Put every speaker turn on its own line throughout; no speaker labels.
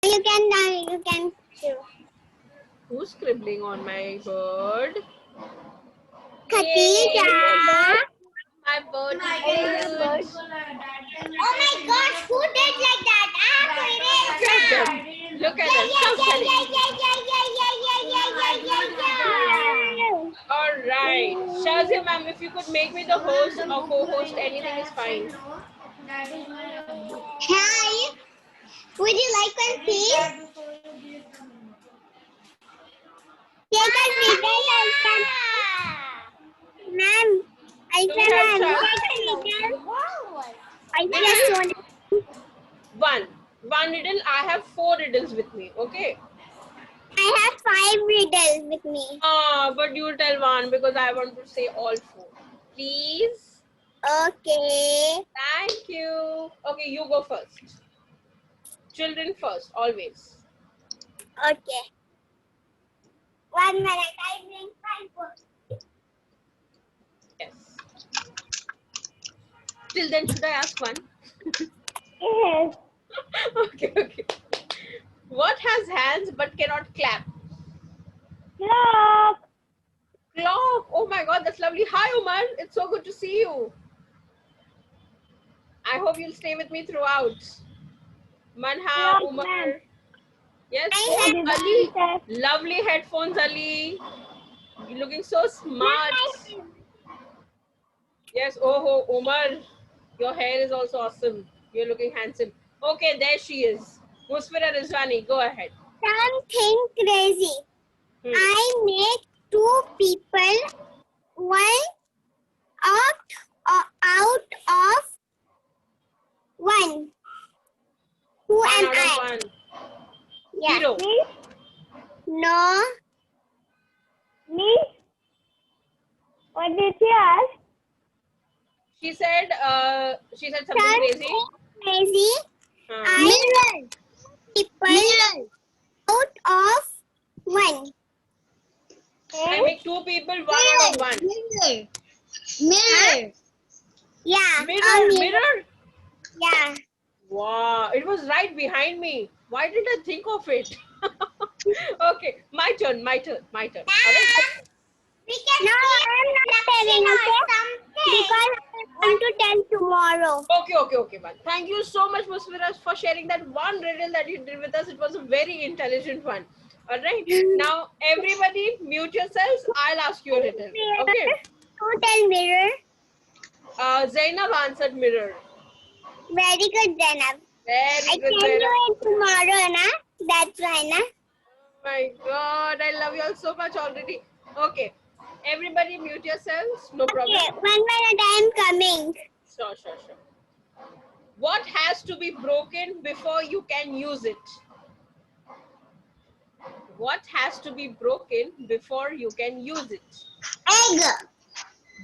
You can do.
Who's scribbling on my bird?
Khadija.
Yay! My bird is good.
Oh my gosh, who did like that?
Look at them. Look at them. Stop selling. All right. Shazia ma'am, if you could make me the host or co-host, anything is fine.
Hi. Would you like one, please? Take a riddle. Ma'am, I
Do we
said
have
ma'am,
Shaz?
take a riddle. I just want.
One riddle. I have 4 riddles with me. Okay.
I have 5 riddles with me.
But you tell one because I want to say all 4. Please.
Okay.
Thank you. Okay, you go first. Children first, always.
Okay. 1 minute. I bring 5 books.
Yes. Till then, should I ask one?
Yes.
Okay. What has hands but cannot clap?
Clock.
Clock. Oh my God, that's lovely. Hi, Umar. It's so good to see you. I hope you'll stay with me throughout. Manha,
Clock,
Umar.
ma'am.
Yes,
I have
Ali.
answer.
Lovely headphones, Ali. You're looking so smart. Yes, oh, Umar. Your hair is also awesome. You're looking handsome. Okay, there she is. Musfira Rizwani, go ahead.
Something crazy. I make 2 people, one out of 1. Who
One
am
out
I?
of 1.
Yeah.
Zero.
Me? No. Me? What did you ask?
She said something crazy.
Crazy.
Huh.
I make people out of 1.
I make 2 people, 1 out of 1.
Mirror. Yeah.
Mirror.
Yeah.
Wow, it was right behind me. Why did I think of it? Okay, my turn. All right?
No, I'm not telling, okay? Because I want to tell tomorrow.
Okay, man. Thank you so much, Musfira, for sharing that one riddle that you did with us. It was a very intelligent one. All right. Now, everybody, mute yourselves. I'll ask you a riddle. Okay.
Who tell mirror?
Zainab answered mirror.
Very good, Zainab.
Very good,
I tell
Zainab.
you it tomorrow, na? That's why, na?
Oh my God, I love you all so much already. Okay. Everybody, mute yourselves. No problem.
Okay, 1 minute, I am coming.
Sure. What has to be broken before you can use it? What has to be broken before you can use it?
Egg.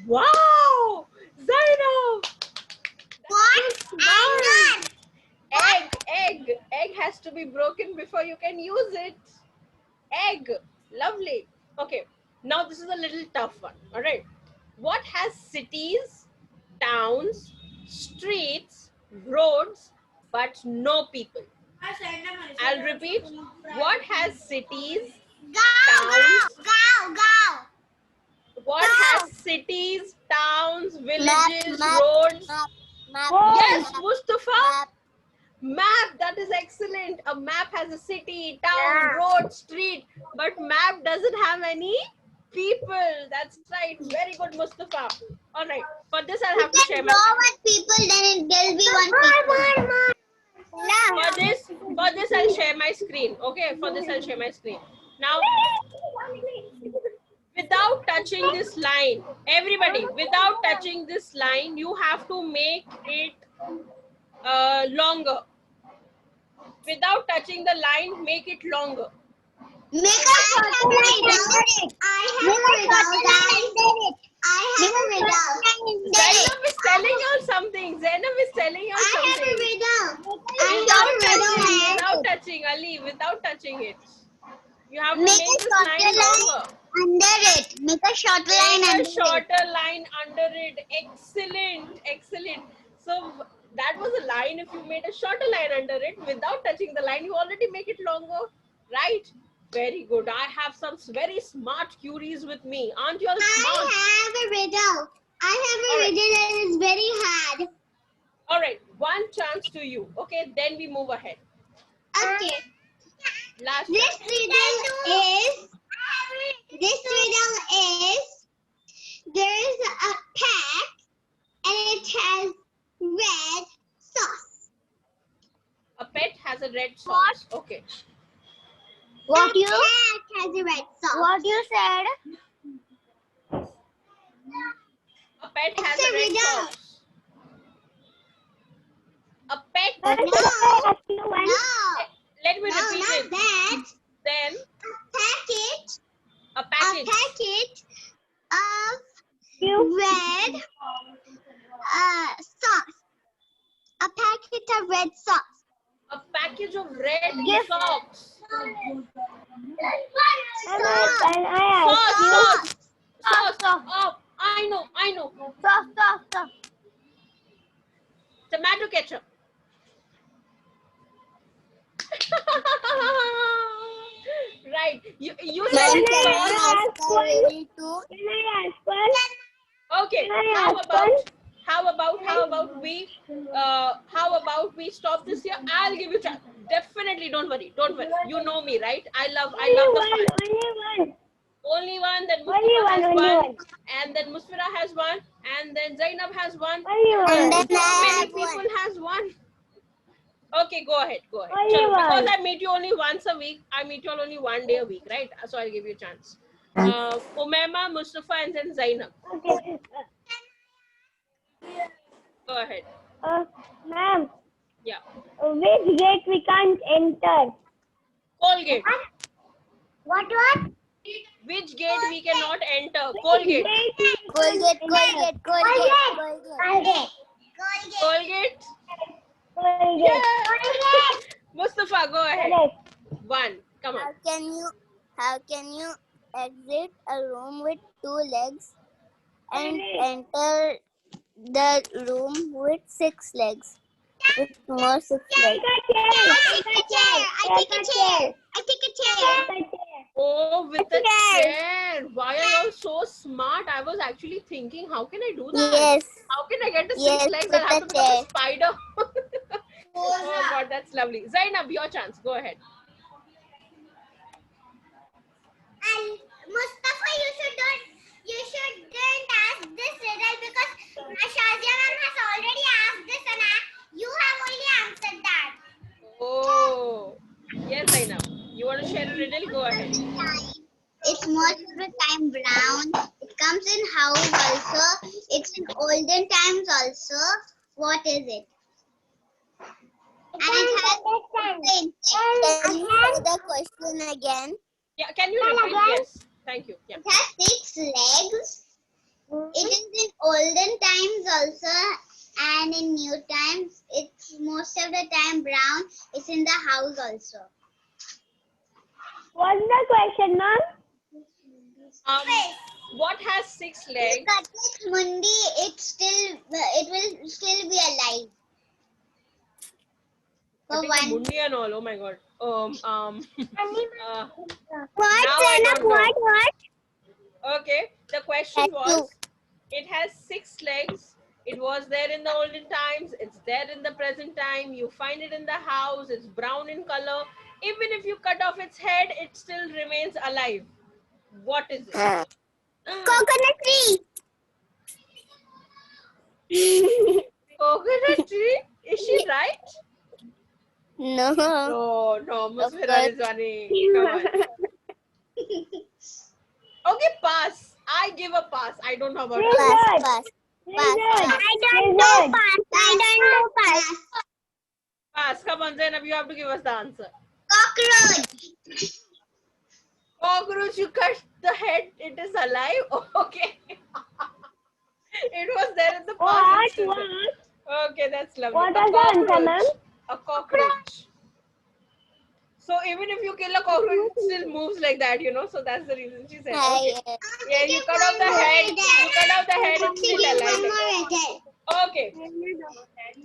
Wow! Zainab!
What?
Smart. Egg has to be broken before you can use it. Egg. Lovely. Okay. Now this is a little tough one. All right. What has cities, towns, streets, roads, but no people? I'll repeat. What has cities, towns? What has cities, towns, villages, roads? Yes, Mustafa. Map, that is excellent. A map has a city, town, road, street, but map doesn't have any people. That's right. Very good, Mustafa. All right. For this, I'll have to share my screen.
People, then there'll be 1 people.
For this, I'll share my screen. Okay. For this, I'll share my screen. Now, without touching this line, everybody, without touching this line, you have to make it longer. Without touching the line, make it longer.
Make a shorter line under it. I have a riddle.
Zainab is telling you something. Without touching, Ali, without touching it. You have to make this line longer.
Under it. Make a shorter line
Make
under
a shorter line under it. Excellent. So That was a line. If you made a shorter line under it without touching the line, you already make it longer, right? Very good. I have some very smart curies with me. Aren't you all smart?
I have a riddle. I have a riddle and it's very hard.
All right, one chance to you. Okay, then we move ahead.
Okay.
Last
This
chance.
riddle is there's a pack and it has red sauce.
A pet has a red sauce. Okay.
What you? Pack has a red sauce. What you said?
A pet
It's
has
a
a red
riddle.
sauce. A pet.
No.
Let me
No,
repeat
not
it.
that.
Then
A
a package.
packet of red sauce. A packet of red sauce.
A package of red
Yes.
socks.
Sauce.
Sauce. Oh, I know.
Sauce.
Tomato ketchup. Right. You said sauce. Okay. How about we stop this here? I'll give you chance. Definitely, don't worry. You know me, right? I love the fun. Only one. Then Mustafa has one, and then Musfira has one, and then Zainab has one.
And then
Many people has one. Okay, go ahead.
Only
Chalo, because
one.
I meet you only once a week, I meet you all only one day a week, right? So I'll give you a chance. Umaima, Mustafa, and then Zainab.
Okay.
Go ahead.
Ma'am,
Yeah.
which gate we can't enter?
Colgate.
What?
Which gate we cannot enter? Colgate.
Colgate.
Yeah. Mustafa, go ahead. One. Come on.
How can you exit a room with 2 legs and enter the room with 6 legs? With more 6 legs.
I take a chair.
Oh, with the chair. Why are you all so smart? I was actually thinking, how can I do that?
Yes.
How can I get the 6
Yes,
legs?
with
I'll have to
the
become a
chair.
spider. Oh God, that's lovely. Zainab, your chance. Go ahead.
And Mustafa, you shouldn't ask this riddle because Shazia ma'am has already asked this and you have only answered that.
Oh, yes, Zainab. You want to share a riddle? Go ahead.
It's most of the time brown. It comes in house also. It's in olden times also. What is it? And it has
Can you say the question again?
Yeah, can you repeat? Yes. Thank you. Yeah.
it has 6 legs. It is in olden times also, and in new times. It's most of the time brown. It's in the house also. What's the question, ma'am?
What has 6 legs?
Mundi, it will still be alive. For
Putting a
one.
mundi and all. Oh my God.
What,
now I don't know.
What?
Okay. The question was, it has 6 legs. It was there in the olden times. It's there in the present time. You find it in the house. It's brown in color. Even if you cut off its head, it still remains alive. What is it?
Coconut tree.
Coconut tree? Is she right?
No.
No, Musfira is running. Come on. Okay, pass. I give a pass. I don't know about it.
Pass.
I don't know pass.
Pass. Come on, Zainab, you have to give us the answer.
Cockroach.
Cockroach, you cut the head, it is alive? Okay. It was there in the past. Okay, that's lovely.
What was the answer, ma'am?
A cockroach. So even if you kill a cockroach, it still moves like that, you know. So that's the reason she said. Okay. Yeah, you cut off the head. You cut off the head, it's still alive. Okay.
Ma'am,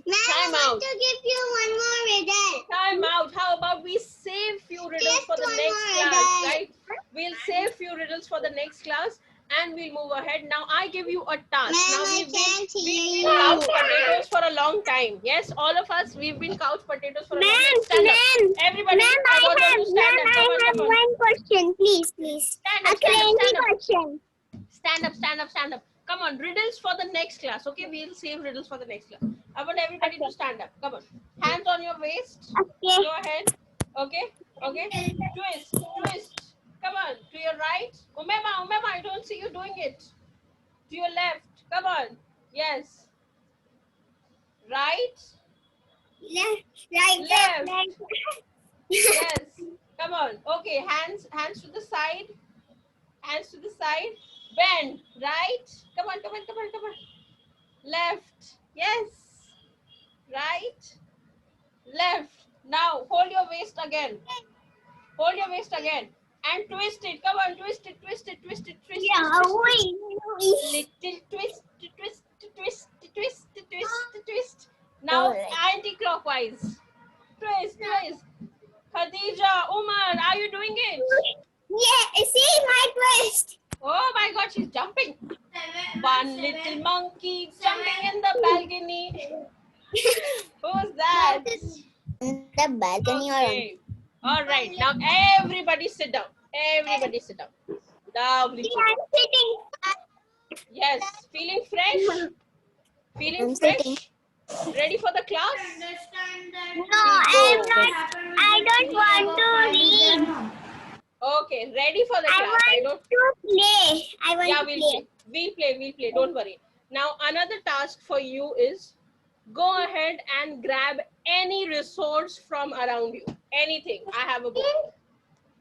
Time
I
out.
want to give you one more riddle.
Time out. How about we save few riddles
Just
for the
one
next
more
class,
riddle.
right? We'll save few riddles for the next class and we'll move ahead. Now I give you a task.
Ma'am,
Now
I can't
we've
hear
been couch
you.
potatoes for a long time. Yes, all of us, we've been couch potatoes for a long time.
Ma'am,
Stand up.
ma'am,
Everybody,
ma'am,
I want them to stand up. Come on,
I have
come on.
one question, please.
Stand
A
up, stand up,
crazy
stand up.
question.
Stand up, stand up, stand up. Come on, riddles for the next class. Okay, we'll save riddles for the next class. I want everybody to stand up. Come on. Hands on your waist.
Okay.
Go ahead. Okay, okay. Twist, twist. Come on. To your right. Umema, I don't see you doing it. To your left. Come on. Yes. Right. Left. Yes. Come on. Okay, hands to the side. Hands to the side. Bend. Right. Come on, come on, come on, come on. Left. Yes. Right. Left. Now hold your waist again. Hold your waist again. And twist it. Come on, twist it, twist it, twist it, twist it. Twist it. Little twist, twist, twist, twist, twist, twist. Now anti-clockwise. Twist, twist. Khadija, Umar, are you doing it?
Yeah, see my twist.
Oh my God, she's jumping. One little monkey jumping in the balcony. Who's that?
In the balcony
Okay. All right. Now everybody sit down. Everybody sit down. Lovely.
I'm sitting.
Yes. Feeling fresh? Feeling
I'm
fresh?
sitting.
Ready for the class?
No, I'm not. I don't want to read.
Okay. Ready for the
I
class? I don't.
want to play. I want
Yeah,
to
we'll
play.
play. We'll play. We'll play. Don't worry. Now another task for you is go ahead and grab any resource from around you. Anything. I have a book.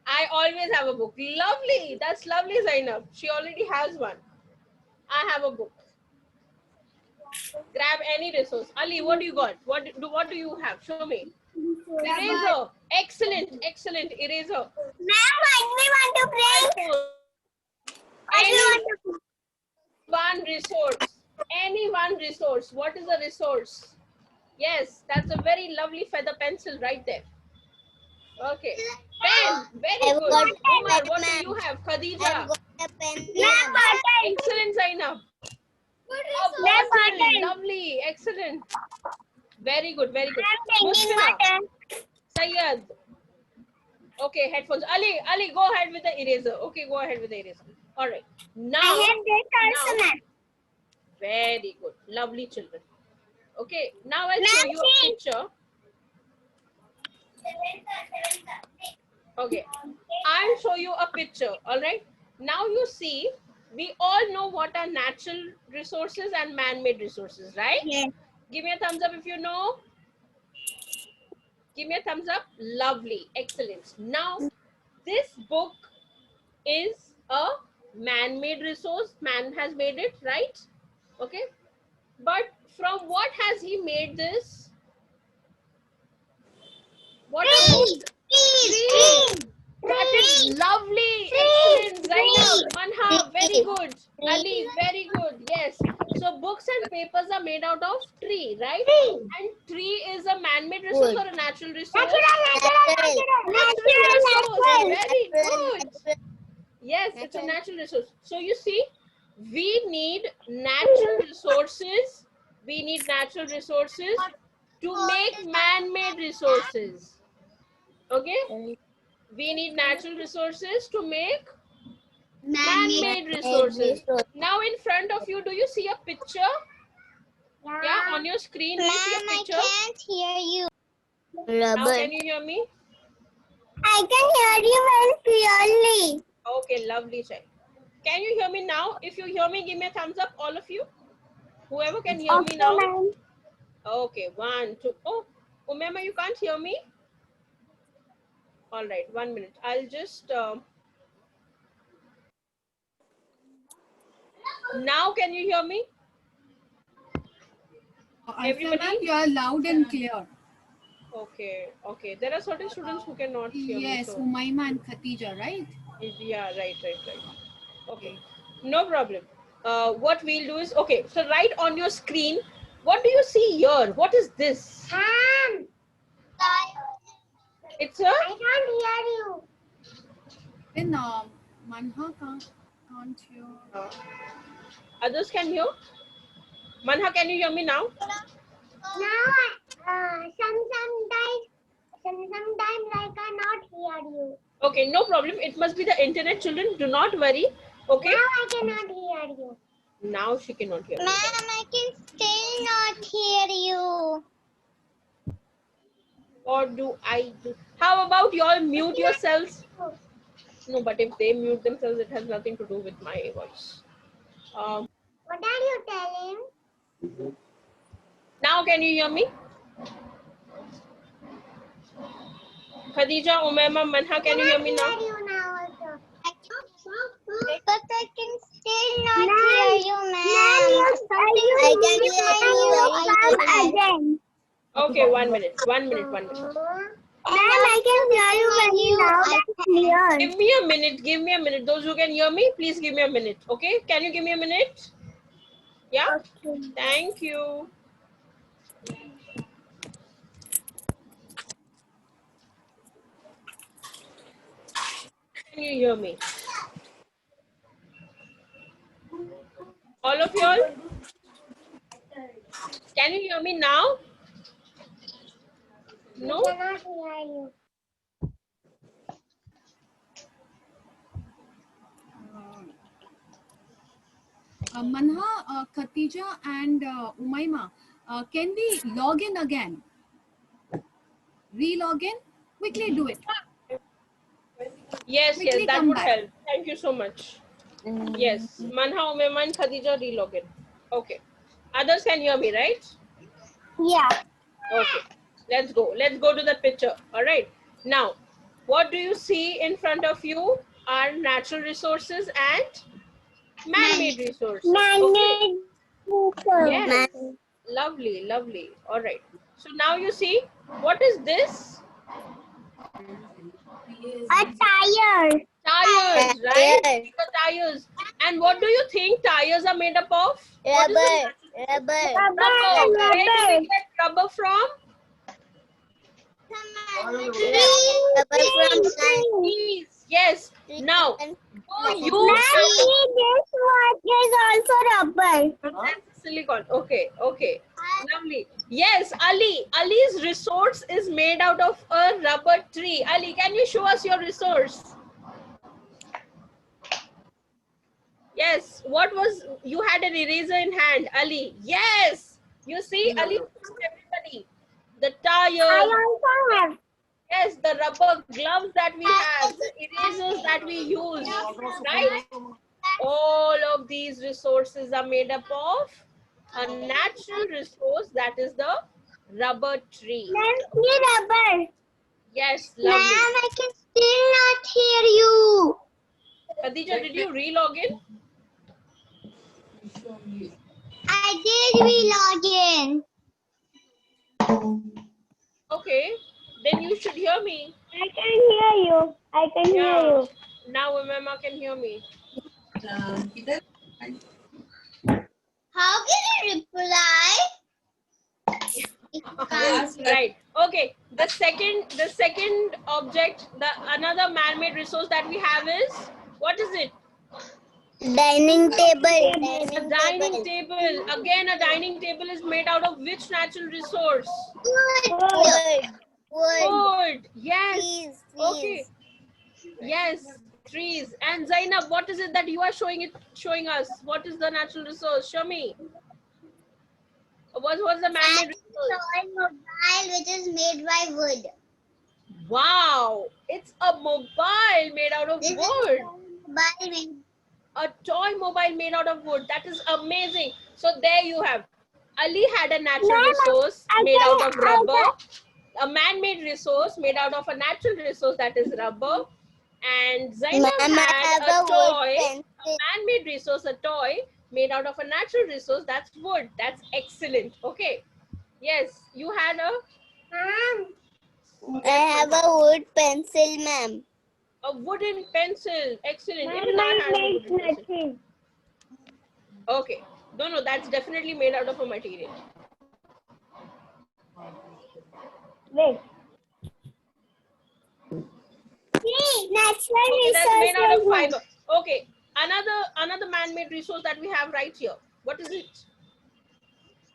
I always have a book. Lovely. That's lovely, Zainab. She already has one. I have a book. Grab any resource. Ali, what do you got? What do you have? Show me. Eraser. Excellent. Excellent. Eraser.
Ma'am, we want to play.
Any one resource. Any one resource. What is a resource? Yes, that's a very lovely feather pencil right there. Okay. Pen. Very good. Umar, what do you have? Khadija.
I've got a pen.
Excellent, Zainab. A bottle. Lovely. Excellent. Very good. Very good.
I'm taking
Muskina.
water.
Sayyad. Okay, headphones. Ali, go ahead with the eraser. Okay, go ahead with the eraser. All right. Now,
I have this also, ma'am.
very good. Lovely children. Okay, now I'll show you a picture. Okay, I'll show you a picture. All right. Now you see, we all know what are natural resources and man-made resources, right?
Yes.
Give me a thumbs up if you know. Give me a thumbs up. Lovely. Excellent. Now, this book is a man-made resource. Man has made it, right? Okay. But from what has he made this? What is it? Tree. That is lovely. Excellent. Zainab, Manha, very good. Ali, very good. Yes. So books and papers are made out of tree, right? And tree is a man-made resource or a natural resource? Natural resource. Very good. Yes, it's a natural resource. So you see, we need natural resources. We need natural resources to make man-made resources. Okay? We need natural resources to make man-made resources. Now in front of you, do you see a picture? Yeah, on your screen, do you see a
Ma'am, I
picture?
can't hear you.
Now can you hear me?
I can hear you very clearly.
Okay, lovely, child. Can you hear me now? If you hear me, give me a thumbs up, all of you. Whoever can hear me now.
ma'am.
Okay, 1, 2. Oh, Umema, you can't hear me? All right, 1 minute. I'll just... Now can you hear me? Everybody?
You are loud and clear.
Okay, okay. There are certain students who cannot hear me.
Yes,
So,
Umayma and Khatija, right?
yeah, right. Okay, no problem. What we'll do is, okay, so right on your screen, What do you see here? What is this?
Ma'am,
It's a
I can't hear you.
Then Manha can't hear.
others can hear. Manha, can you hear me now?
Now, sometimes I cannot hear you.
Okay, no problem. It must be the internet, children. Do not worry. Okay.
Now I cannot hear you.
Now she cannot hear me.
Ma'am, I can still not hear you.
What do I do? How about you all mute yourselves? No, but if they mute themselves, it has nothing to do with my voice.
What are you telling?
Now can you hear me? Khadija, Umaima, Manha, can you hear me now?
You now also. But I can still not hear you, ma'am.
I can hear you very clearly.
Okay, 1 minute. 1 minute. 1 minute.
Ma'am, I can hear you very loud and clear.
Give me a minute. Give me a minute. Those who can hear me, please give me a minute. Okay? Can you give me a minute? Yeah?
Okay.
Thank you. Can you hear me? All of y'all? Can you hear me now? No?
I cannot hear you.
Manha, Khatija and Umaima, can we log in again? Re-log in? Quickly do it.
Yes,
Quickly
that
come
would
back.
help. Thank you so much. Yes. Manha, Umaima, and Khadija relogin. Okay. Others can hear me, right?
Yeah.
Okay. Let's go. Let's go to the picture. All right. Now, what do you see in front of you are natural resources and man-made resources. Okay. Yes. Lovely, lovely. All right. So now you see, what is this?
A tire.
Tires, right?
Tires.
The tires. And what do you think tires are made up of? What is the
Rubber.
rubber. Where do we get rubber from?
Rubber from
Trees. Yes. Now,
and
do you
this one is also rubber.
That's silicon. Okay, okay. Lovely. Yes, Ali. Ali's resource is made out of a rubber tree. Ali, can you show us your resource? Yes. What was, you had an eraser in hand, Ali. Yes. You see, Ali, everybody. The tires.
also have.
Yes, the rubber gloves that we have, the erasers that we use, right? All of these resources are made up of a natural resource, that is the rubber tree.
Rubber.
Yes, lovely.
Ma'am, I can still not hear you.
Khadija, did you re-log in?
I did relog in.
Okay, then you should hear me.
I can hear you. I can
Yeah. Now Umema can hear me.
How can you reply? If you can't.
Right. Okay. The second object, another man-made resource that we have is, what is it?
Dining table.
A dining table. Again, a dining table is made out of which natural resource?
Wood.
Wood. Yes.
Trees.
Okay. Yes. Trees. And Zainab, what is it that you are showing us? What is the natural resource? Show me. What was the man-made resource?
Toy mobile which is made by wood.
Wow. It's a mobile made out of
This is
wood.
mobile made.
A toy mobile made out of wood. That is amazing. So there you have. Ali had a natural resource made out of rubber. A man-made resource made out of a natural resource, that is rubber. And Zainab had a toy, a man-made resource, a toy made out of a natural resource, that's wood. That's excellent. Okay. Yes, you had a
I have a wood pencil, ma'am.
wooden pencil. Excellent. Even I had a wooden pencil. Okay. No, that's definitely made out of a material.
Wait. Natural
Okay, that's made out of
resources.
fiber. Okay, another man-made resource that we have right here. What is it?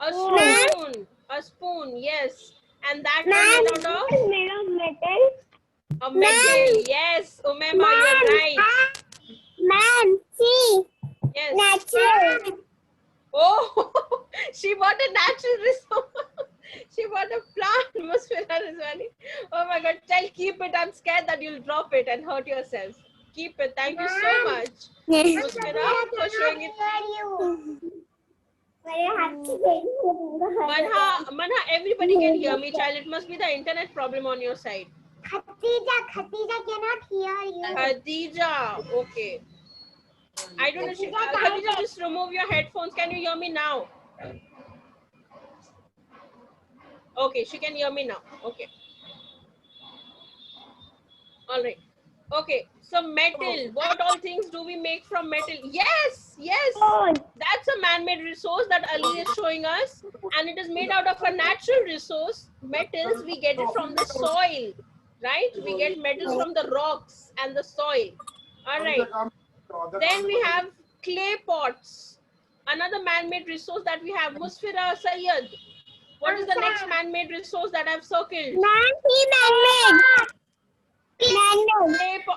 A spoon. A spoon, yes. And that is made out of
Made of metal.
a metal. Yes, Umema, you're right.
Man, see.
Yes.
Natural.
Oh, she bought a natural resource. She bought a plant. Musfira Rizwani. Oh my God. Tell, keep it. I'm scared that you'll drop it and hurt yourself. Keep it. Thank you so much, Musfira, for showing it. Manha, everybody can hear me, child. It must be the internet problem on your side.
Khatija cannot hear you.
Khadija, okay. I don't know. Khadija, just remove your headphones. Can you hear me now? Okay, she can hear me now. Okay. All right. Okay. So metal. What all things do we make from metal? Yes, yes. That's a man-made resource that Ali is showing us, and it is made out of a natural resource. Metals, we get it from the soil, right? We get metals from the rocks and the soil. All right. Then we have clay pots. Another man-made resource that we have. Musfira Sayyad. What is the next man-made resource that I've circled? Man-made.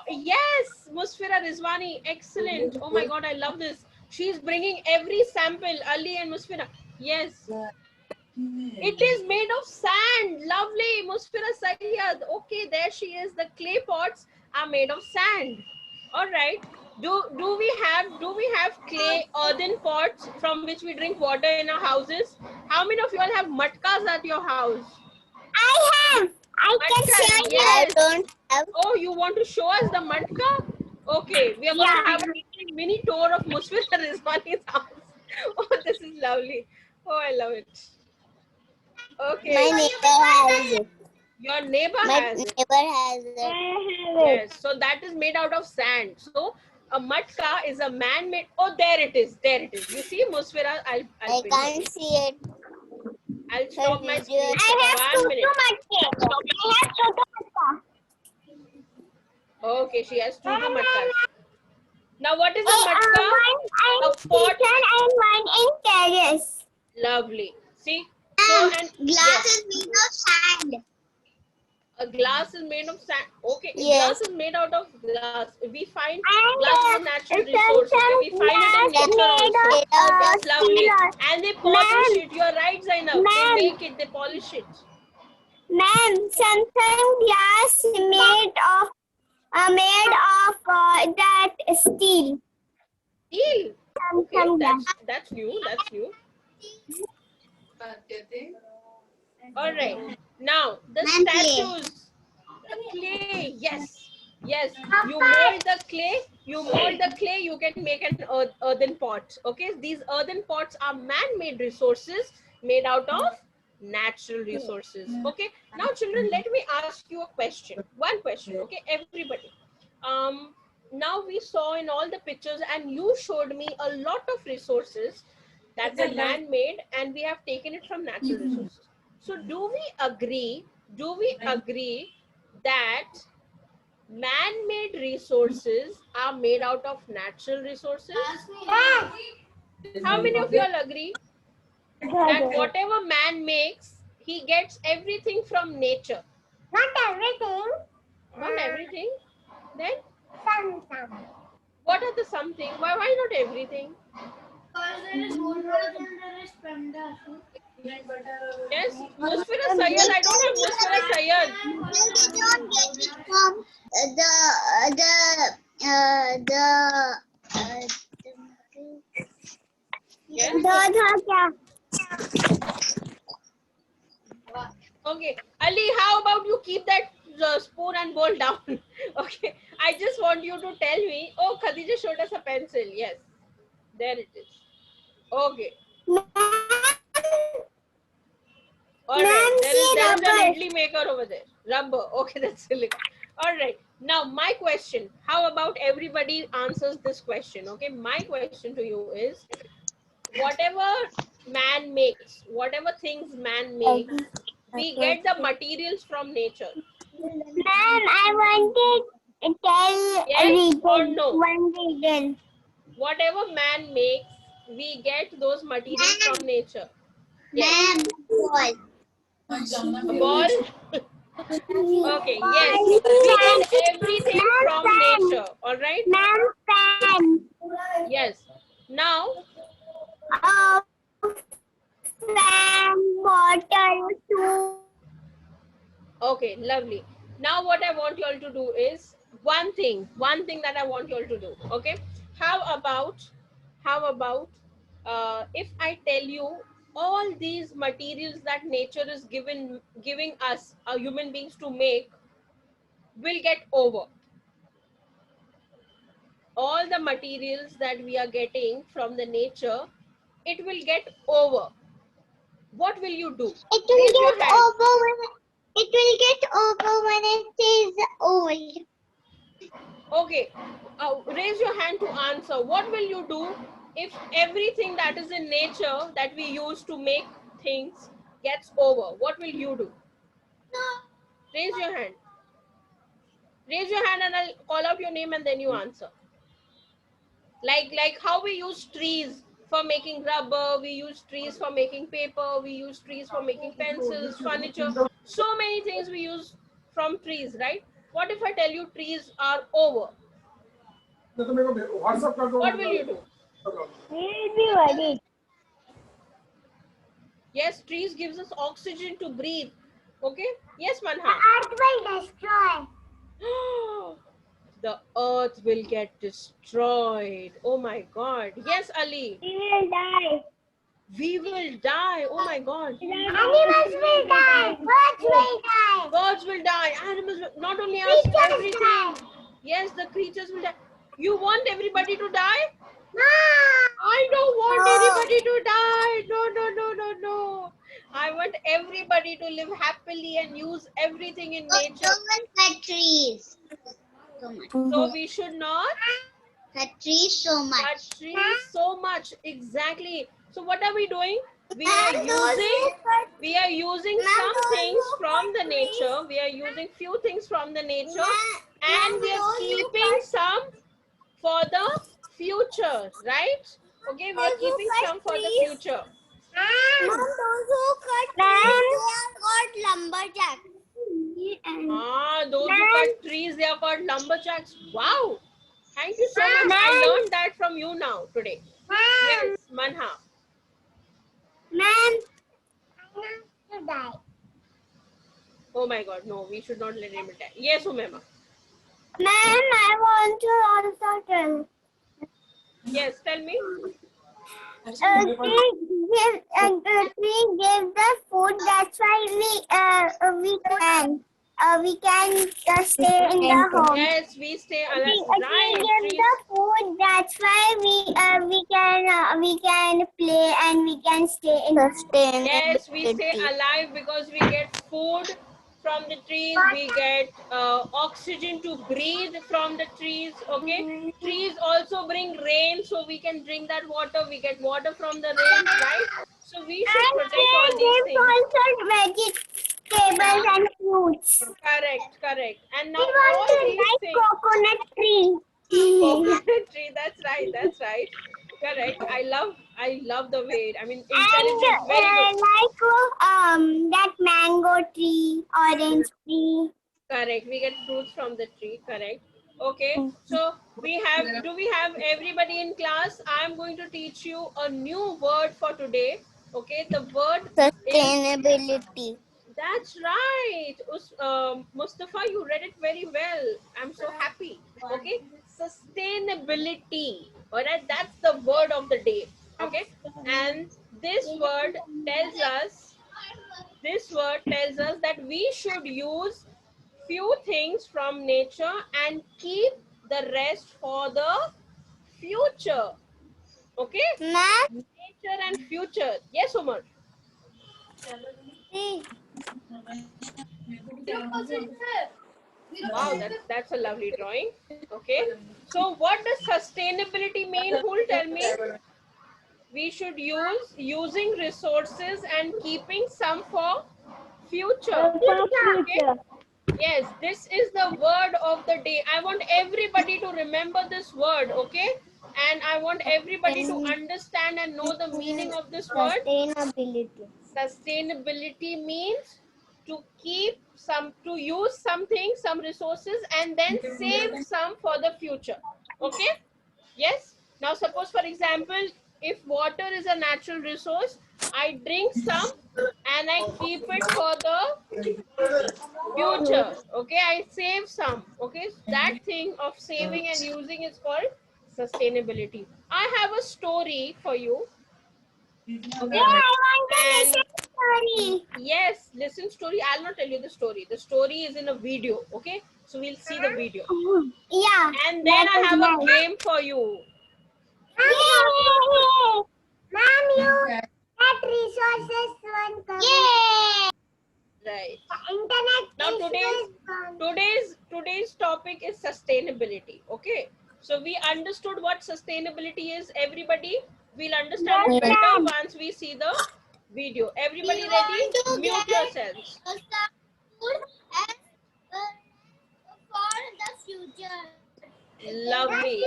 Yes, Musfira Rizwani. Excellent. Oh my God, I love this. She's bringing every sample. Ali and Musfira. Yes. It is made of sand. Lovely. Musfira Sayyad. Okay, there she is. The clay pots are made of sand. All right. Do we have clay earthen pots from which we drink water in our houses? How many of you all have matkas at your house?
I have. I can
Matkas,
show you.
yes.
I don't have.
Oh, you want to show us the matka? Okay, we are going to have a mini tour of Musfira Rizwani's house. Oh, this is lovely. Oh, I love it. Okay.
My neighbor has it.
Your neighbor
My
has it.
neighbor has it.
Yes, so that is made out of sand. So a matka is a man-made. Oh, there it is. There it is. You see, Musfira, I'll
I
pin
can't
it.
see it.
I'll stop my
video.
screen
I
for
have
1 minute. Okay, she has two matkas. Now, what is a matka? A pot.
And one in terrace.
Lovely. See? So, and
Glass
yes,
is made of sand.
a glass is made of sand. Okay,
Yes.
glass is made out of glass. We find
And,
glass is a natural resource. Okay, we find it in nature also. That's lovely. And they polish it. You're right, Zainab. They
Ma'am.
make it, they polish it.
Ma'am, sometimes glass made of that steel.
Steel. Okay,
Some
that's new. That's new. All right. Now the
And clay.
statues. The clay. Yes. Yes. You mold the clay. You mold the clay. You can make an earthen pot. Okay. These earthen pots are man-made resources made out of natural resources. Okay. Now, children, let me ask you a question. One question. Okay, everybody. Now we saw in all the pictures, and you showed me a lot of resources that were man-made, and we have taken it from natural resources. So do we agree that man-made resources are made out of natural resources? How many of you all agree that whatever man makes, he gets everything from nature?
Not everything.
Not everything. Then
Some.
what are the something? Why not everything? Yes, Musfira Sayyad. I don't have Musfira Sayyad.
They don't get it from
Yes. Okay, Ali, how about you keep that spoon and bowl down? Okay, I just want you to tell me. Oh, Khadija showed us a pencil. Yes, there it is. Okay. All right, there is an idli maker over there. Rubber. Okay, that's silly. All right. Now, my question. How about everybody answers this question? Okay, my question to you is, whatever man makes, whatever things man makes, we get the materials from nature?
Ma'am, I wanted to tell
Yes or
reason,
no?
one reason.
Whatever man makes, we get those materials from nature. Yes.
Ma'am, ball.
A ball? Okay, yes.
Ball,
We
fan.
get everything
Ma'am,
from
fan.
nature. All right?
Ma'am, fan.
Yes. Now,
Fan, bottle, too.
okay, lovely. Now what I want you all to do is one thing that I want you all to do. Okay. How about if I tell you all these materials that nature is giving us human beings to make will get over. All the materials that we are getting from the nature, it will get over. What will you do?
It will
Raise your
get
hand.
over when it is old.
Okay, raise your hand to answer. What will you do if everything that is in nature that we use to make things gets over? What will you do? Raise your hand. Raise your hand and I'll call out your name and then you answer. Like how we use trees for making rubber, we use trees for making paper, we use trees for making pencils, furniture. So many things we use from trees, right? What if I tell you trees are over? What will you do?
We'll be worried.
Yes, trees gives us oxygen to breathe. Okay? Yes, Manha.
Earth will destroy.
The earth will get destroyed. Oh my God. Yes, Ali.
We will die.
We will die. Oh my God.
Animals will die. Birds will die.
Birds will die. Animals will, not only us,
Creatures
everything.
die.
Yes, the creatures will die. You want everybody to die?
No.
I don't want
No.
anybody to die. No, no, no, no, no. I want everybody to live happily and use everything in nature.
Don't cut trees so much.
So we should not
Cut trees so
cut
much.
trees so much. Exactly. So what are we doing? We are using some things from the nature. We are using few things from the nature, and we are keeping some for the future, right? Okay, we are keeping some for the future.
Mom, those who cut trees, they are called lumberjacks.
Those who cut trees, they are called lumberjacks. Wow. Thank you so much. I learned that from you now today. Yes, Manha.
Ma'am, I want to die.
Oh my God, no, we should not let him die. Yes, Umema.
Ma'am, I want to also tell.
Yes, tell me.
Tree gives the food. That's why we can stay in the home.
Yes, we stay alive.
Tree
Right.
gives the food. That's why we can play and we can stay in.
Yes, we stay alive because we get food from the trees. We get oxygen to breathe from the trees. Okay. Trees also bring rain, so we can drink that water. We get water from the rain, right? So we should protect all these things.
Also vegetables and fruits.
Correct. And now
We want
all
to
these
like
things.
coconut tree.
Coconut tree. That's right. Correct. I love the way. I mean, intelligent. Very good.
Like that mango tree, orange tree.
Correct. We get fruits from the tree. Correct. Okay. So do we have everybody in class? I'm going to teach you a new word for today. Okay. The word is,
Sustainability.
that's right. Mustafa, you read it very well. I'm so happy. Okay. Sustainability. All right. That's the word of the day. Okay. And this word tells us that we should use few things from nature and keep the rest for the future. Okay?
Ma'am,
Nature and future. Yes, Umar.
see.
Wow, that's a lovely drawing. Okay. So what does sustainability mean? Who'll tell me? We should use using resources and keeping some for Future. Okay? Yes, this is the word of the day. I want everybody to remember this word, okay? And I want everybody to understand and know the meaning of this word.
Sustainability.
Sustainability means to keep some, to use something, some resources, and then save some for the future. Okay? Yes? Now suppose, for example, if water is a natural resource, I drink some and I keep it for the future. Okay? I save some. Okay? That thing of saving and using is called sustainability. I have a story for you. Okay? And yes, listen story. I'll not tell you the story. The story is in a video. Okay? So we'll see the video.
Yeah.
And then I have a game for you.
Ma'am, you that resources one. Yay!
Right.
Internet
Now today's topic is sustainability. Okay. So we understood what sustainability is. Everybody will understand it
Yes,
better
ma'am.
once we see the video. Everybody
We
ready?
want to
Mute
get
yourselves.
some food and for the future.
Lovely.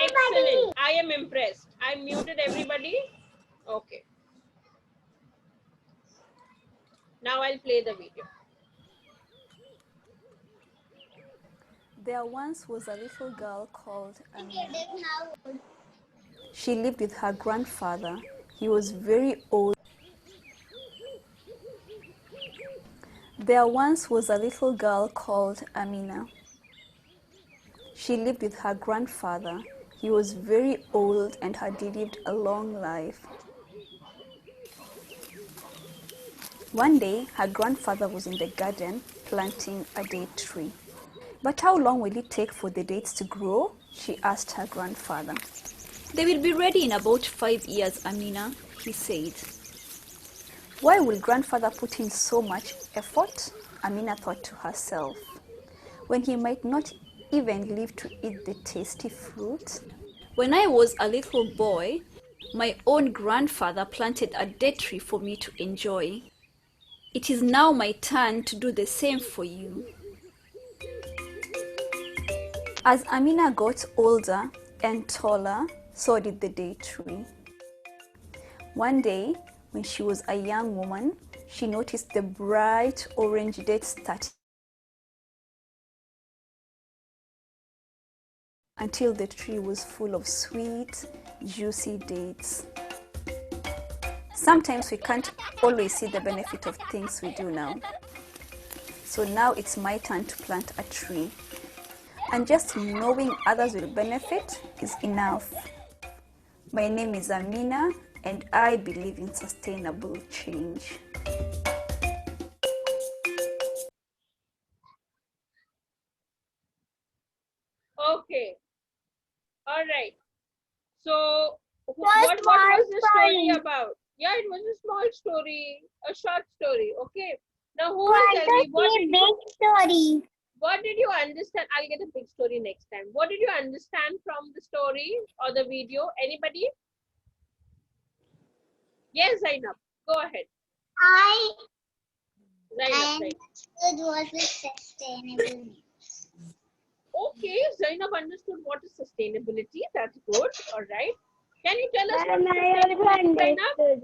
Excellent. I am impressed. I muted everybody. Okay. Now I'll play the video.
There once was a little girl called Amina.
It is now.
She lived with her grandfather. He was very old. There once was a little girl called Amina. She lived with her grandfather. He was very old and had lived a long life. One day, her grandfather was in the garden planting a date tree. But how long will it take for the dates to grow? She asked her grandfather. They will be ready in about 5 years, Amina, he said. Why will grandfather put in so much effort? Amina thought to herself, when he might not even live to eat the tasty fruit. When I was a little boy, my own grandfather planted a date tree for me to enjoy. It is now my turn to do the same for you. As Amina got older and taller, so did the date tree. One day, when she was a young woman, she noticed the bright orange dates starting until the tree was full of sweet, juicy dates. Sometimes we can't always see the benefit of things we do now. So now it's my turn to plant a tree. And just knowing others will benefit is enough. My name is Amina, and I believe in sustainable change.
Okay. All right. So what was the story about? Yeah, it was a small story, a short story. Okay. Now who will tell me what did you understand? I'll get a big story next time. What did you understand from the story or the video? Anybody? Yes, Zainab. Go ahead.
I
Zainab, right.
understood what is sustainable.
Okay, Zainab understood what is sustainability. That's good. All right. Can you tell us what is sustainability, Zainab?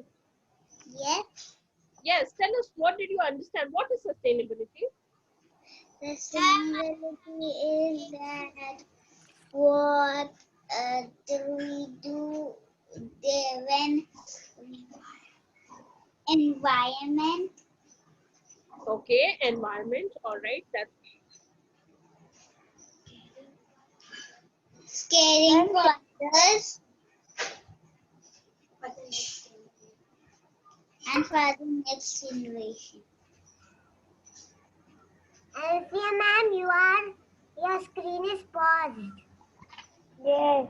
Yes.
Yes, tell us, what did you understand? What is sustainability?
Sustainability is that what do we do there when environment,
Okay, environment. All right. That's
caring for others, and for the next generation.
Alfia ma'am, your screen is paused. Yes.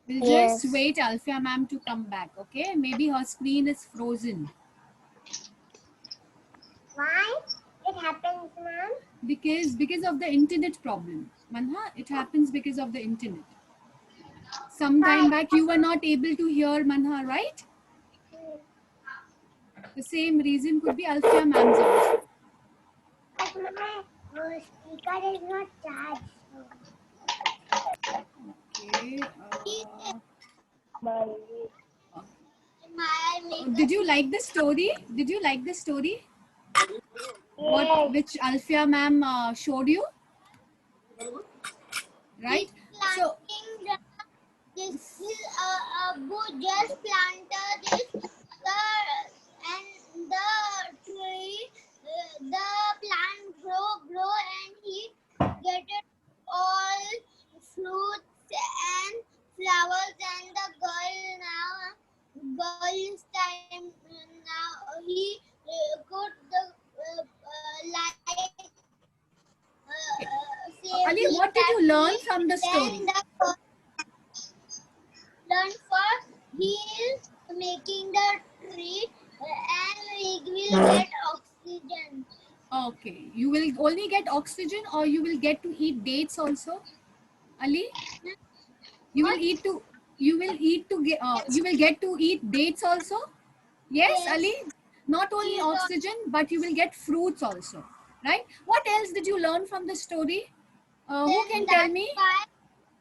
We'll
Yes.
just wait Alfia ma'am to come back, okay? Maybe her screen is frozen.
Why? It happens, ma'am.
Because of the internet problem. Manha, it happens because of the internet. Some time back you were not able to hear Manha, right? The same reason could be Alfia ma'am's also.
Speaker is not charged.
Okay.
My
Did you like the story? Did you like the story? What
Yes.
which Alfia ma'am showed you? Right?
he's
So
planting this Abu just planted this and the tree the plant grow and he get it all fruits and flowers and the girl is time now he could the like
Ali,
save
what did
that
you learn
tree.
from the story?
Then the learn first he is making the tree and we will get oxygen.
Okay, you will only get oxygen, or you will get to eat dates also, Ali? You will
What?
eat to you will eat to get you will get to eat dates also. Yes,
Yes.
Ali. Not only
He's
oxygen, but you will get fruits also, right? What else did you learn from the story? Who
then
can tell me?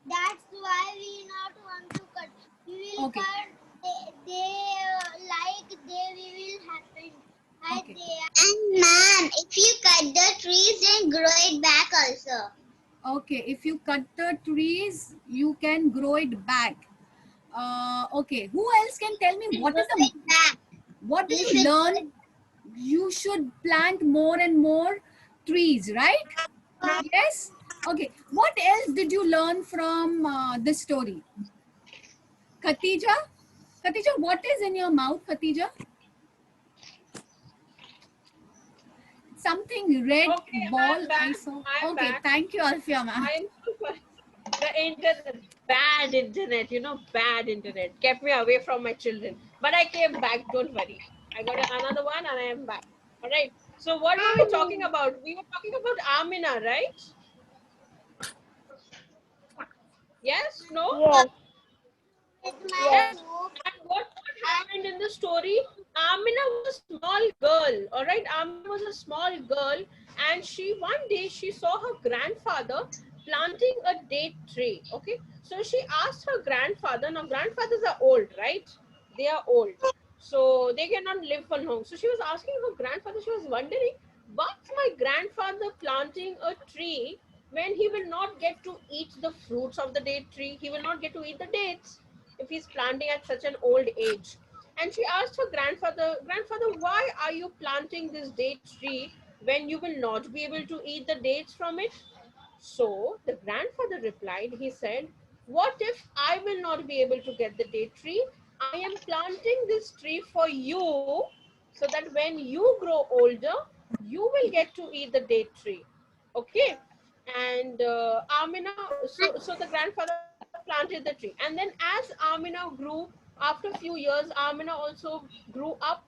that's why we not want to cut. We will
Okay.
cut. They like they will happen.
Okay.
And ma'am, if you cut the trees, then grow it back also.
Okay, if you cut the trees, you can grow it back. Okay, who else can tell me what is the
back?
what did
You
you
should
learn? You should plant more and more trees, right? Yes. Okay. What else did you learn from this story? Khatija? Khatija, what is in your mouth, Khatija? Something red
Okay,
ball
I'm back.
I saw.
I'm
Okay,
back.
thank you, Alfia ma'am.
I'm so sorry. The internet, bad internet, bad internet kept me away from my children. But I came back. Don't worry. I got another one, and I am back. All right. So what were we talking about? We were talking about Amina, right? Yes. No.
Yes.
With
Yes.
my soup.
And what happened in the story? Amina was a small girl. All right. Amina was a small girl, and she one day she saw her grandfather planting a date tree. Okay. So she asked her grandfather. Now grandfathers are old, right? They are old, so they cannot live for long. So she was asking her grandfather. She was wondering, what's my grandfather planting a tree when he will not get to eat the fruits of the date tree? He will not get to eat the dates if he's planting at such an old age. And she asked her grandfather, why are you planting this date tree when you will not be able to eat the dates from it? So the grandfather replied, he said, what if I will not be able to get the date tree? I am planting this tree for you so that when you grow older, you will get to eat the date tree. Okay. And Amina, so the grandfather planted the tree. And then as Amina grew, after a few years, Amina also grew up,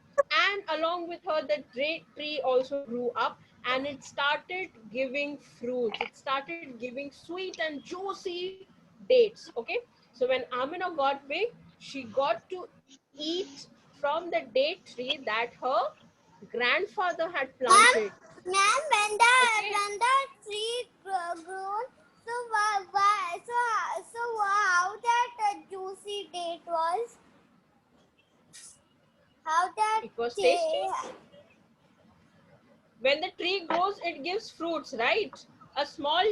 and along with her, the date tree also grew up, and it started giving fruits. It started giving sweet and juicy dates. Okay. So when Amina got big, she got to eat from the date tree that her grandfather had planted.
Ma'am,
Okay.
when the tree grown, so how that juicy date was? How that
It was tasty.
ta-
When the tree grows, it gives fruits, right? A small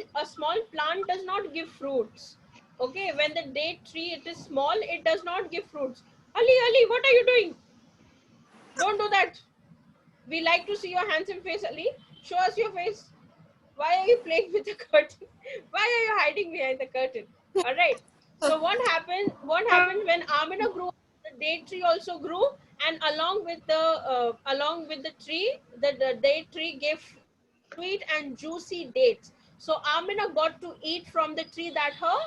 plant does not give fruits. Okay, when the date tree it is small, it does not give fruits. Ali, what are you doing? Don't do that. We like to see your handsome face, Ali. Show us your face. Why are you playing with the curtain? Why are you hiding behind the curtain? All right. So what happened when Amina grew up, the date tree also grew, and along with the tree, the date tree gave sweet and juicy dates. So Amina got to eat from the tree that her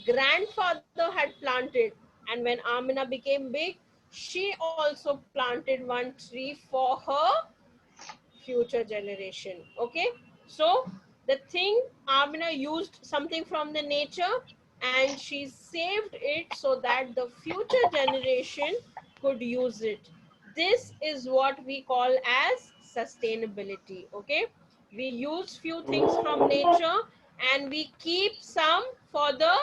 grandfather had planted. And when Amina became big, she also planted one tree for her future generation. Okay. So the thing, Amina used something from the nature, and she saved it so that the future generation could use it. this is what we call as sustainability. Okay, we use few things from nature and we keep some for the,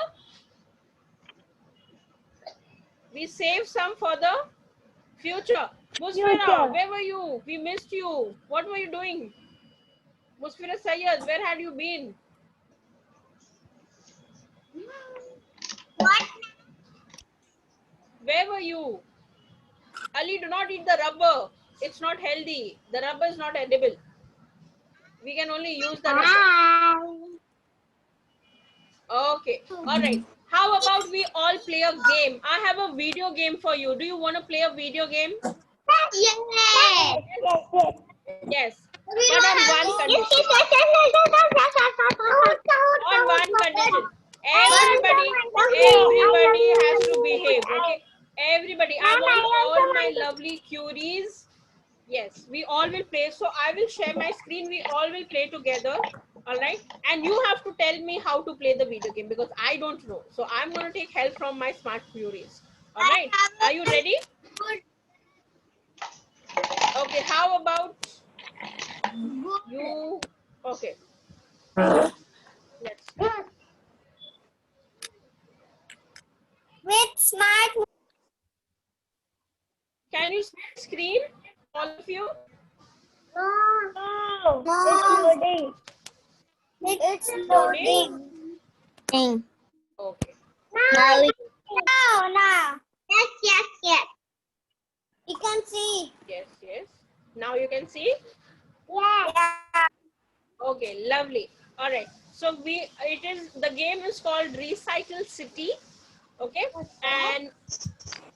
we save some for the future. Musfira, where were you? We missed you. What were you doing? Musfira Sayyed, where had you been?
What?
Where were you? Ali, do not eat the rubber. It's not healthy. The rubber is not edible. We can only use the rubber. Okay. All right. How about we all play a game? I have a video game for you. Do you want to play a video game?
Yes.
Yes. But on one condition. On one condition. Everybody has to behave. Okay. Everybody. I want all my lovely cuties. Yes, we all will play. So I will share my screen. We all will play together. All right. And you have to tell me how to play the video game because I don't know. So I'm going to take help from my smart cuties. All right. Are you ready? Okay. How about you? Okay. Let's go.
With smart.
Can you see the screen? All of you?
No. It's loading.
Okay.
Now Yes. You can see.
Yes, yes. Now you can see?
Yeah.
Okay, lovely. All right. So the game is called Recycle City. Okay. And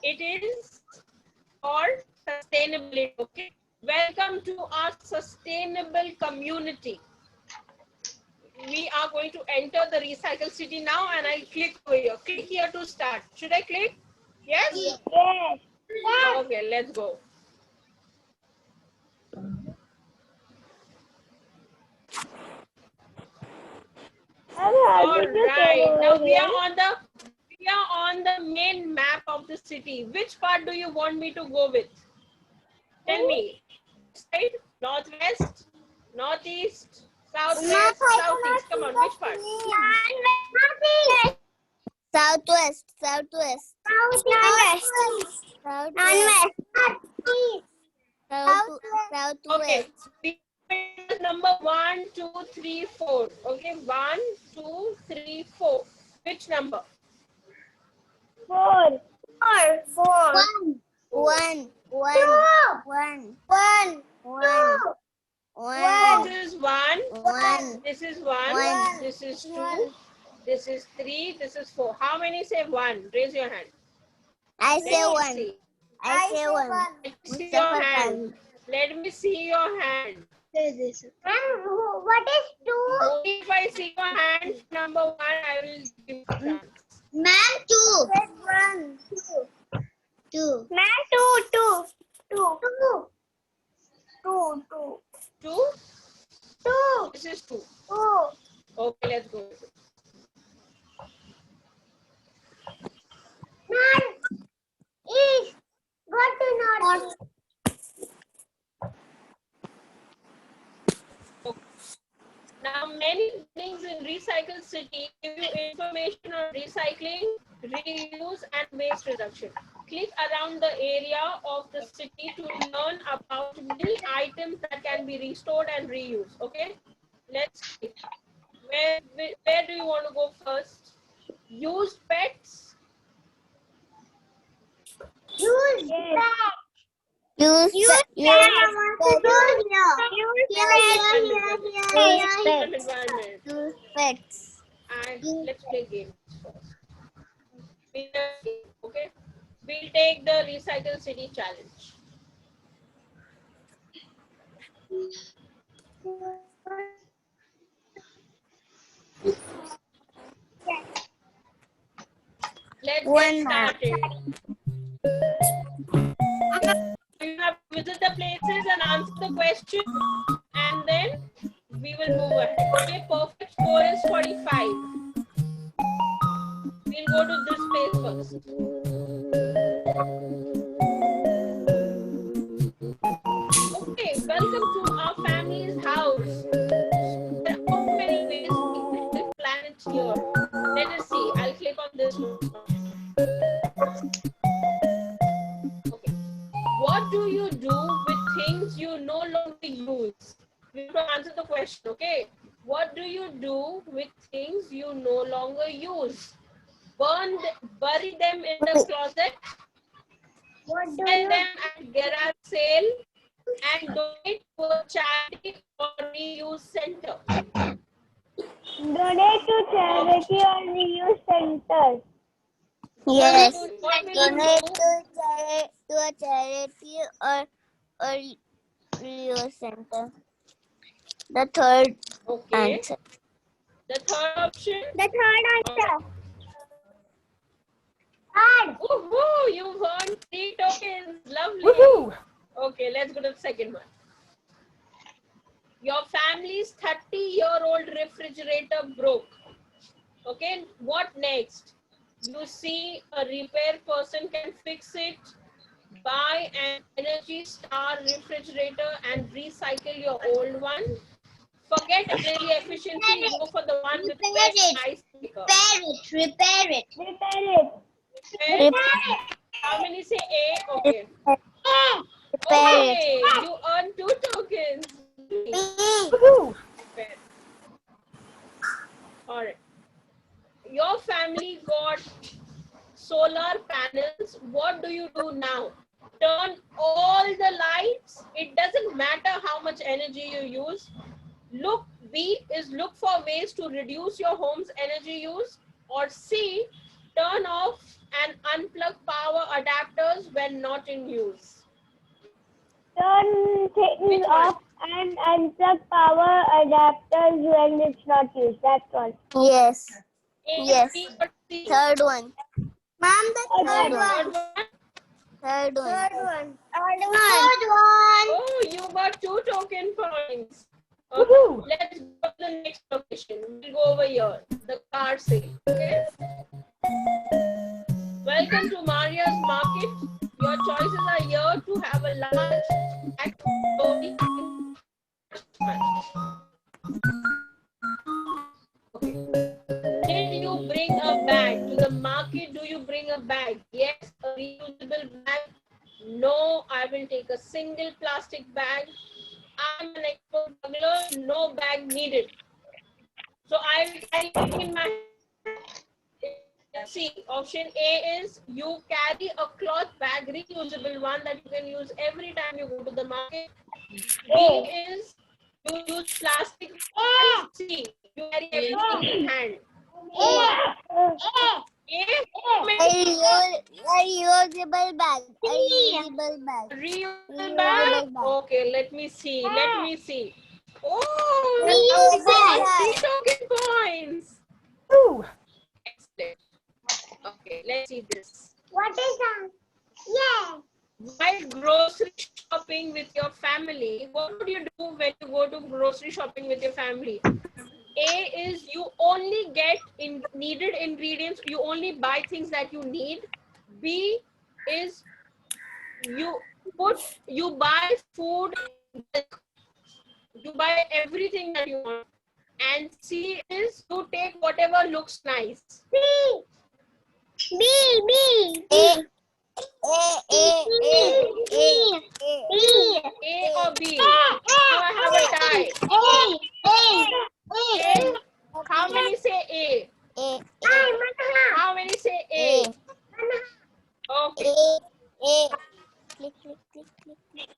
it is called sustainability. Okay. Welcome to our sustainable community. We are going to enter the Recycle City now and I'll click over here. Click here to start. Should I click? Yes?
Yes.
Okay, let's go. All right. Now we are on the main map of the city. Which part do you want me to go with? Tell me. Side, northwest, northeast, southwest, southeast. Come on, which part?
Southwest.
Okay. Number 1, 2, 3, 4. Okay, 1, 2, 3, 4. Which number?
4.
This is 1. This is 1. This is 2. This is 3. This is 4. How many say 1? Raise your hand.
I say
Let me
1.
see.
I say 1.
Let me see your hand. Let me see your hand.
What is 2?
Only if I see your hand, number 1, I will give you a chance.
Ma'am, 2. 2.
2? This is 2. Okay, let's go. Now, many things in Recycle City give you information on recycling, reuse, and waste reduction. Click around the area of the city to learn about many items that can be restored and reused. Okay, let's see. Where do you want to go first? Used pets.
Pets.
And let's play games first. Okay, we'll take the Recycle City challenge. Let's get started. You have to visit the places and answer the question, and then we will move ahead. Okay, perfect score is 45. We'll go to this place first. question, okay? What do you do with things you no longer use? Bury them in the closet, sell them at garage sale, and donate to a charity or reuse center.
Donate to charity or reuse centers.
Yes.
What will you
Donate
do?
to a charity or reuse center. The third
Okay.
answer.
The third option.
The third answer.
Woohoo! You've earned 3 tokens. Lovely.
Woohoo!
Okay, let's go to the second one. Your family's 30-year-old refrigerator broke. Okay, what next? You see a repair person can fix it. Buy an Energy Star refrigerator and recycle your old one. Forget energy efficiency, go for the one with the best ice maker.
Repair it.
Okay. How many say A? Okay.
Repair it.
Okay, you earn 2 tokens.
Woohoo!
Fair. All right. Your family got solar panels. What do you do now? Turn all the lights. It doesn't matter how much energy you use. B is look for ways to reduce your home's energy use. Or C, turn off and unplug power adapters when not in use.
Turn things
Which one?
off and unplug power adapters when it's not used. That's all.
Yes.
A,
Yes.
B, or C?
Third one. Mom, the
Third
Third one.
Third one.
Oh, you got 2 token points. Okay,
Woohoo!
let's go to the next location. We'll go over here. The car sale. Okay. Welcome to Maria's Market. Your choices are here to have a large story. Okay. Did you bring a bag to the market? Do you bring a bag? Yes, a reusable bag. No, I will take a single plastic bag. I'm an expert juggler. No bag needed. So I will carry it in my hand. See, option A is you carry a cloth bag, reusable one that you can use every time you go to the market. B is you use plastic. And C, you carry everything in hand. A,
A reusable bag. A reusable bag.
reusable bag. Okay, let me see. Let me see. Oh,
Reusable
that's
bag.
3 token points.
Woo!
Excellent. Okay, let's see this.
What is that? Yeah.
While grocery shopping with your family, what would you do when you go to grocery shopping with your family? A is you only get needed ingredients. You only buy things that you need. B is you buy food. You buy everything that you want. And C is you take whatever looks nice.
B.
A or B? Now I have a tie. A. How many say A? How many say A? Okay.
Click, click, click, click, click.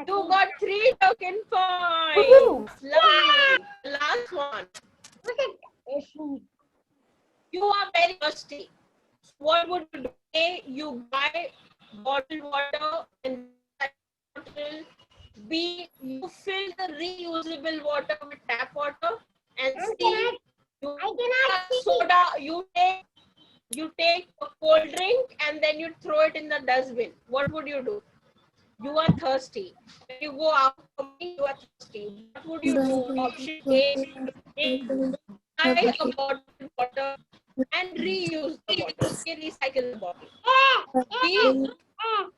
You got 3 token
Woohoo!
points. Lovely. Last one. You are very thirsty. What would you do? A, you buy bottled water and that bottle. B, you fill the reusable water with tap water. And C, you take soda. You take a cold drink and then you throw it in the dustbin. What would you do? You are thirsty. When you go out, you are thirsty. What would you do? Option A, buy a bottled water and reuse the bottle. Okay, recycle the bottle. B,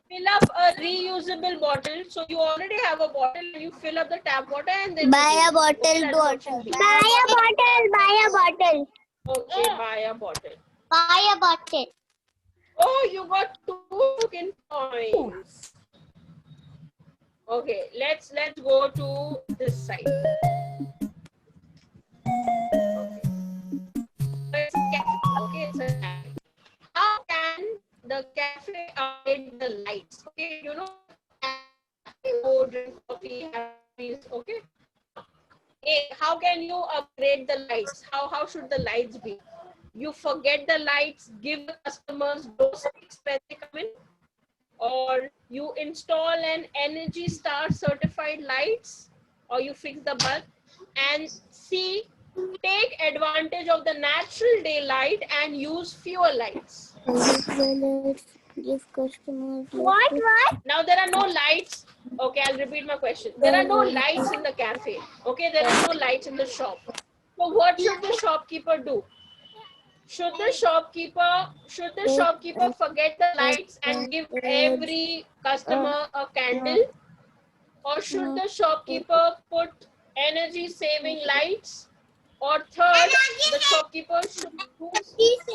fill up a reusable bottle. So you already have a bottle and you fill up the tap water and then
Buy a
you reuse. Okay,
bottle
that's
water.
option B.
Buy a bottle.
Okay, buy a bottle.
Buy a bottle.
Oh, you got 2 token points. Okay, let's go to this side. Okay. It's a cafe. Okay, it's a cafe. How can the cafe upgrade the lights? Okay, you know, go drink coffee, have coffees. Okay. How can you upgrade the lights? How should the lights be? You forget the lights, give the customers glow sticks when they come in, or you install an Energy Star certified lights, or you fix the bulb. And C, take advantage of the natural daylight and use fewer lights.
Give customers.
What?
Now there are no lights. Okay, I'll repeat my question. There are no lights in the cafe. Okay, there are no lights in the shop. So what should the shopkeeper do? Should the shopkeeper forget the lights and give every customer a candle? Or should the shopkeeper put energy saving lights? Or third, the shopkeeper should use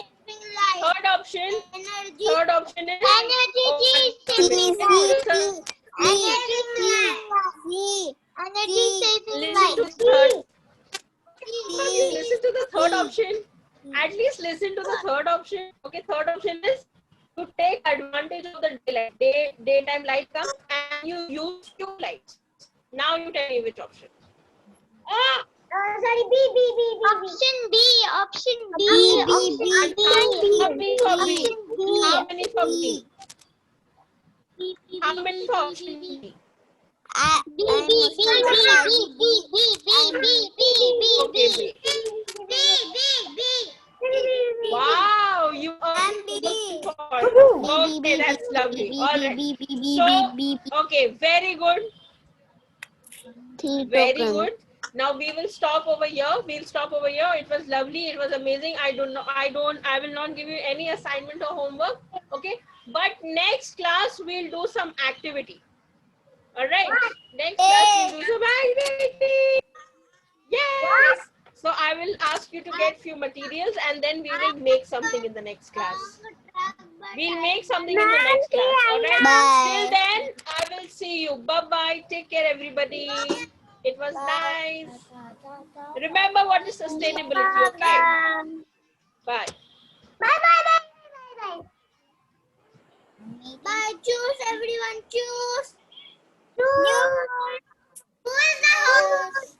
third option. Third option is
Energy
listen to the third. Listen to the third option. At least listen to the third option. Okay, third option is to take advantage of the daylight. Daytime light comes and you use few lights. Now you tell me which option.
Sorry, B. Option B.
How many for B? How many for B? How many for option B? Okay, B. Wow, you are looking for. Okay, that's lovely. All right. So, okay, very good. Very good. Now we will stop over here. We'll stop over here. It was lovely. It was amazing. I will not give you any assignment or homework. Okay. But next class we'll do some activity. All right. Next class we'll do some activity. Yes. So I will ask you to get few materials and then we will make something in the next class. We'll make something in the next class. All right.
Bye.
Till then, I will see you. Bye-bye. Take care, everybody. It was nice. Remember what is sustainability, okay? Bye.
Bye. Choose, everyone. Choose. Who is the host?